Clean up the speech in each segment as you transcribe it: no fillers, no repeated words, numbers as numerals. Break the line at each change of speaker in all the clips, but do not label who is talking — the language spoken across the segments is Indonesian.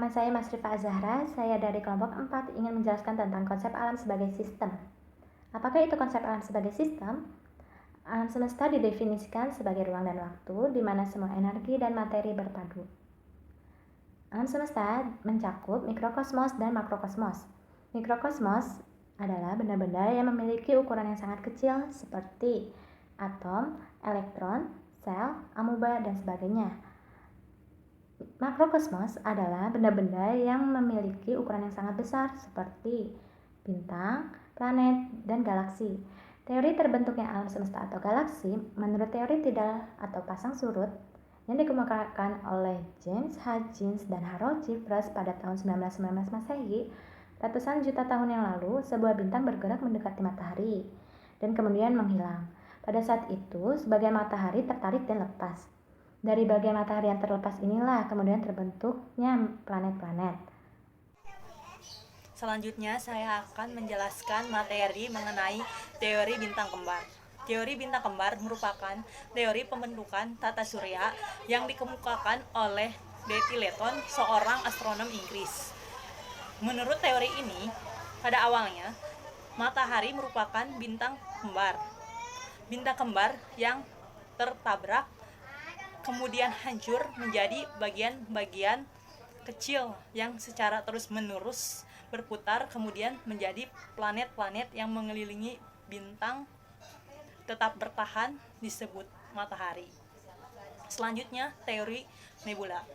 Nama saya Mas Rifa Azahra, saya dari kelompok 4 ingin menjelaskan tentang konsep alam sebagai sistem. Apakah itu konsep alam sebagai sistem? Alam semesta didefinisikan sebagai ruang dan waktu di mana semua energi dan materi berpadu. Alam semesta mencakup mikrokosmos dan makrokosmos. Mikrokosmos adalah benda-benda yang memiliki ukuran yang sangat kecil seperti atom, elektron, sel, amuba, dan sebagainya. Makrokosmos adalah benda-benda yang memiliki ukuran yang sangat besar seperti bintang, planet, dan galaksi. Teori terbentuknya alam semesta atau galaksi menurut teori tidal atau pasang surut yang dikemukakan oleh James Hutchins dan Harold Jeffreys pada tahun 1919 Masehi. Ratusan juta tahun yang lalu, sebuah bintang bergerak mendekati matahari dan kemudian menghilang. Pada saat itu, sebagian matahari tertarik dan lepas. Dari bagian matahari yang terlepas inilah kemudian terbentuknya planet-planet.
Selanjutnya saya akan menjelaskan materi mengenai teori bintang kembar. Teori bintang kembar merupakan teori pembentukan tata surya yang dikemukakan oleh David Letton, seorang astronom Inggris. Menurut teori ini, pada awalnya matahari merupakan bintang kembar. Bintang kembar yang tertabrak kemudian hancur menjadi bagian-bagian kecil yang secara terus-menerus berputar kemudian menjadi planet-planet yang mengelilingi bintang tetap bertahan disebut matahari. Selanjutnya, teori nebula.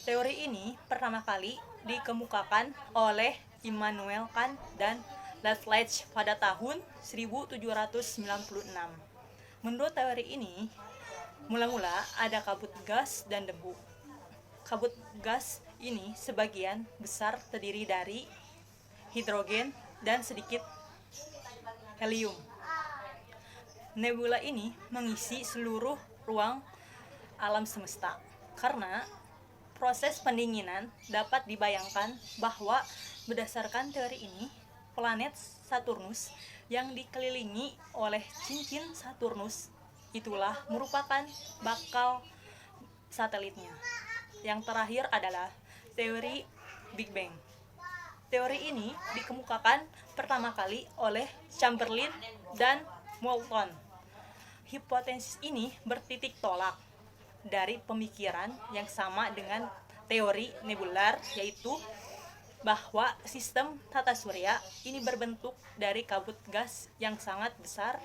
Teori ini pertama kali dikemukakan oleh Immanuel Kant dan Laplace pada tahun 1796. Menurut teori ini, mula-mula ada kabut gas dan debu. Kabut gas ini sebagian besar terdiri dari hidrogen dan sedikit helium. Nebula ini mengisi seluruh ruang alam semesta. Karena proses pendinginan dapat dibayangkan bahwa berdasarkan teori ini, planet Saturnus yang dikelilingi oleh cincin Saturnus itulah merupakan bakal satelitnya. Yang terakhir adalah teori Big Bang. Teori ini dikemukakan pertama kali oleh Chamberlin dan Moulton. Hipotesis ini bertitik tolak dari pemikiran yang sama dengan teori nebular, yaitu bahwa sistem tata surya ini berbentuk dari kabut gas yang sangat besar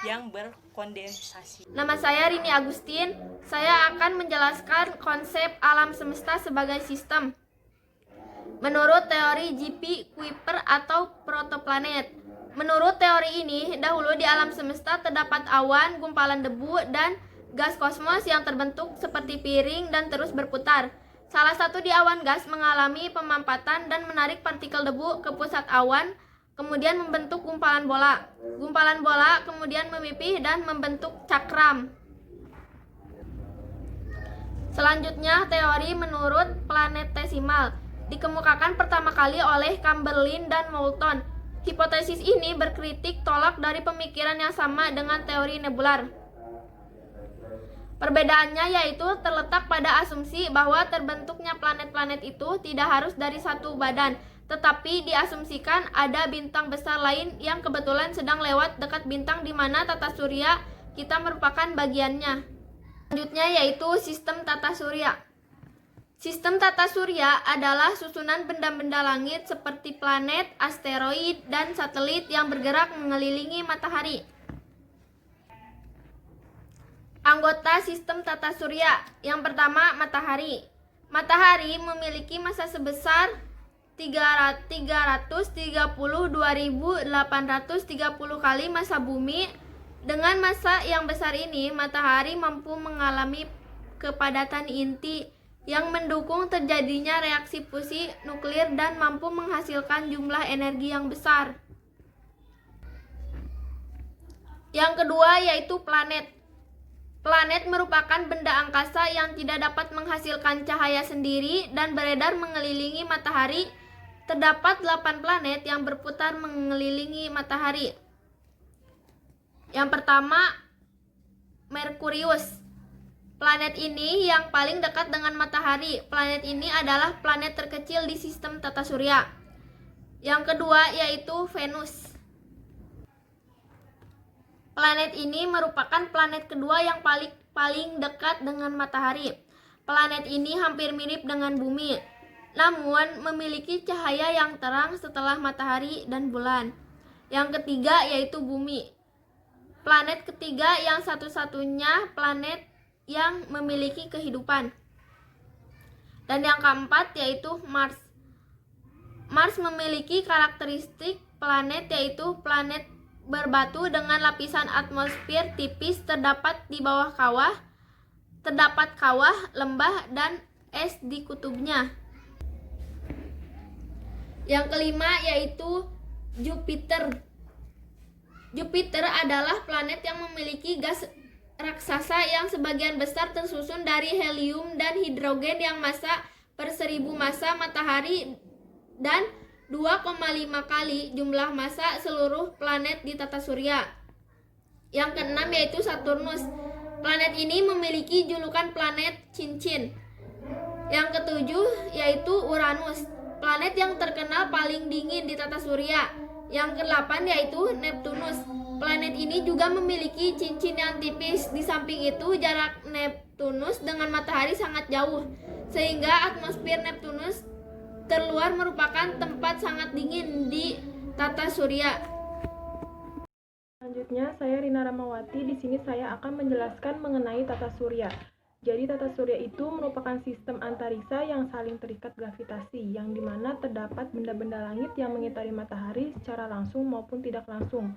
yang berkondensasi.
Nama saya Rini Agustin. Saya akan menjelaskan konsep alam semesta sebagai sistem. Menurut teori J.P. Kuiper atau protoplanet. Menurut teori ini, dahulu di alam semesta terdapat awan, gumpalan debu, dan gas kosmos yang terbentuk seperti piring dan terus berputar. Salah satu di awan gas mengalami pemampatan dan menarik partikel debu ke pusat awan, kemudian membentuk gumpalan bola. Gumpalan bola kemudian memipih dan membentuk cakram. Selanjutnya, teori menurut planetesimal dikemukakan pertama kali oleh Chamberlin dan Moulton. Hipotesis ini berkritik tolak dari pemikiran yang sama dengan teori nebular. Perbedaannya yaitu terletak pada asumsi bahwa terbentuknya planet-planet itu tidak harus dari satu badan, tetapi diasumsikan ada bintang besar lain yang kebetulan sedang lewat dekat bintang di mana tata surya kita merupakan bagiannya. Selanjutnya yaitu sistem tata surya. Sistem tata surya adalah susunan benda-benda langit seperti planet, asteroid, dan satelit yang bergerak mengelilingi matahari. Anggota sistem tata surya. Yang pertama, matahari. Matahari memiliki massa sebesar 332.830 kali massa bumi. Dengan massa yang besar ini, matahari mampu mengalami kepadatan inti yang mendukung terjadinya reaksi fusi nuklir dan mampu menghasilkan jumlah energi yang besar. Yang kedua yaitu planet. Planet merupakan benda angkasa yang tidak dapat menghasilkan cahaya sendiri dan beredar mengelilingi matahari. Terdapat 8 planet yang berputar mengelilingi matahari. Yang pertama, Merkurius. Planet ini yang paling dekat dengan matahari. Planet ini adalah planet terkecil di sistem tata surya. Yang kedua yaitu Venus. Planet ini merupakan planet kedua yang paling dekat dengan matahari. Planet ini hampir mirip dengan bumi, namun memiliki cahaya yang terang setelah matahari dan bulan. Yang ketiga yaitu bumi. Planet ketiga yang satu-satunya planet yang memiliki kehidupan. Dan yang keempat yaitu Mars. Mars memiliki karakteristik planet yaitu planet berbatu dengan lapisan atmosfer tipis, terdapat kawah, lembah, dan es di kutubnya. Yang kelima yaitu Jupiter. Jupiter adalah planet yang memiliki gas raksasa yang sebagian besar tersusun dari helium dan hidrogen yang massa per 1000 massa matahari dan 2,5 kali jumlah massa seluruh planet di tata surya. Yang keenam yaitu Saturnus. Planet ini memiliki julukan planet cincin. Yang ketujuh yaitu Uranus, planet yang terkenal paling dingin di tata surya. Yang kedelapan yaitu Neptunus. Planet ini juga memiliki cincin yang tipis. Di samping itu, jarak Neptunus dengan matahari sangat jauh, sehingga atmosfer Neptunus terluar merupakan tempat sangat dingin di tata surya.
Selanjutnya, saya Rina Ramawati. Di sini saya akan menjelaskan mengenai tata surya. Jadi, tata surya itu merupakan sistem antariksa yang saling terikat gravitasi, yang dimana terdapat benda-benda langit yang mengitari matahari secara langsung maupun tidak langsung.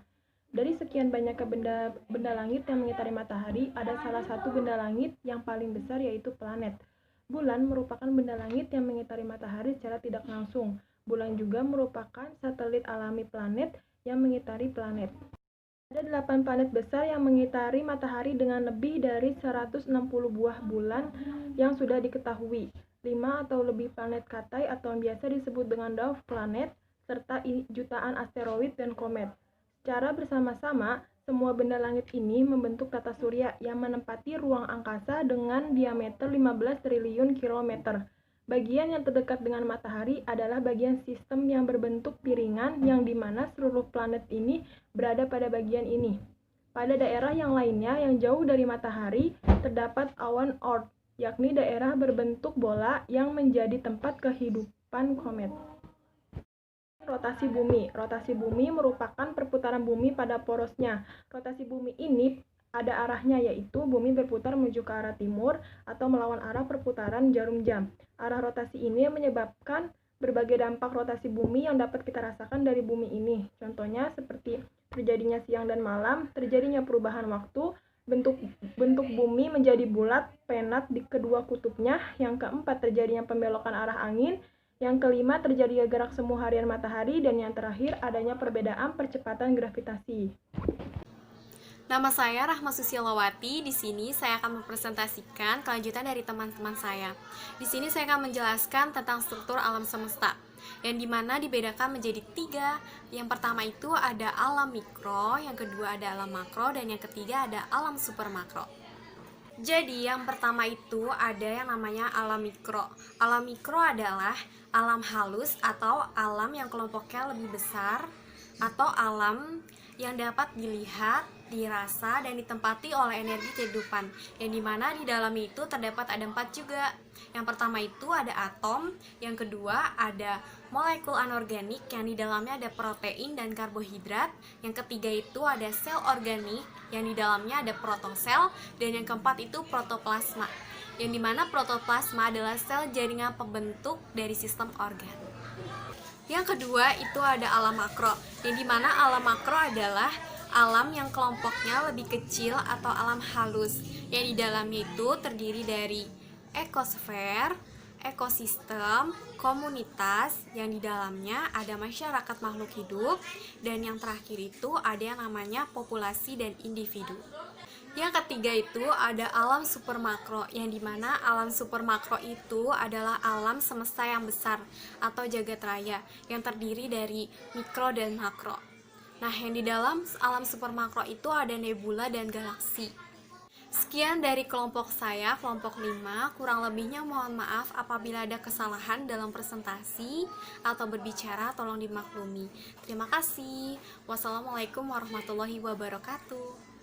Dari sekian banyaknya benda langit yang mengitari matahari, ada salah satu benda langit yang paling besar yaitu planet. Bulan merupakan benda langit yang mengitari matahari secara tidak langsung. Bulan juga merupakan satelit alami planet yang mengitari planet. Ada 8 planet besar yang mengitari matahari dengan lebih dari 160 buah bulan yang sudah diketahui. 5 atau lebih planet katai atau yang biasa disebut dengan dwarf planet, serta jutaan asteroid dan komet. Secara bersama-sama, semua benda langit ini membentuk tata surya yang menempati ruang angkasa dengan diameter 15 triliun kilometer. Bagian yang terdekat dengan matahari adalah bagian sistem yang berbentuk piringan yang dimana seluruh planet ini berada pada bagian ini. Pada daerah yang lainnya yang jauh dari matahari, terdapat awan Oort, yakni daerah berbentuk bola yang menjadi tempat kehidupan komet. Rotasi bumi. Rotasi bumi merupakan perputaran bumi pada porosnya. Rotasi bumi ini ada arahnya, yaitu bumi berputar menuju ke arah timur atau melawan arah perputaran jarum jam. Arah rotasi ini menyebabkan berbagai dampak rotasi bumi yang dapat kita rasakan dari bumi ini. Contohnya seperti terjadinya siang dan malam, terjadinya perubahan waktu, bentuk bumi menjadi bulat, penat di kedua kutubnya. Yang keempat, terjadinya pembelokan arah angin. Yang kelima, terjadi gerak semu harian matahari, dan yang terakhir, adanya perbedaan percepatan gravitasi.
Nama saya Rahma Susilowati. Di sini saya akan mempresentasikan kelanjutan dari teman-teman saya. Di sini saya akan menjelaskan tentang struktur alam semesta, yang dimana dibedakan menjadi 3. Yang pertama itu ada alam mikro, yang kedua ada alam makro, dan yang ketiga ada alam super makro. Jadi yang pertama itu ada yang namanya alam mikro. Alam mikro adalah alam halus atau alam yang kelompoknya lebih besar, atau alam yang dapat dilihat, dirasa, dan ditempati oleh energi kehidupan, yang dimana di dalam itu terdapat ada 4 juga. Yang pertama itu ada atom, yang kedua ada molekul anorganik yang di dalamnya ada protein dan karbohidrat, yang ketiga itu ada sel organik yang di dalamnya ada protosel, dan yang keempat itu protoplasma, yang dimana protoplasma adalah sel jaringan pembentuk dari sistem organ. Yang kedua itu ada alam makro, yang dimana alam makro adalah alam yang kelompoknya lebih kecil atau alam halus, yang di dalamnya itu terdiri dari ekosfer, ekosistem, komunitas, yang di dalamnya ada masyarakat makhluk hidup, dan yang terakhir itu ada yang namanya populasi dan individu. Yang ketiga itu ada alam super makro, yang dimana alam super makro itu adalah alam semesta yang besar atau jagat raya, yang terdiri dari mikro dan makro. Nah, yang di dalam alam super makro itu ada nebula dan galaksi. Sekian Sekian dari kelompok saya, kelompok 5. Kurang lebihnya mohon maaf apabila ada kesalahan dalam presentasi atau berbicara, tolong dimaklumi. Terima kasih. Wassalamualaikum warahmatullahi wabarakatuh.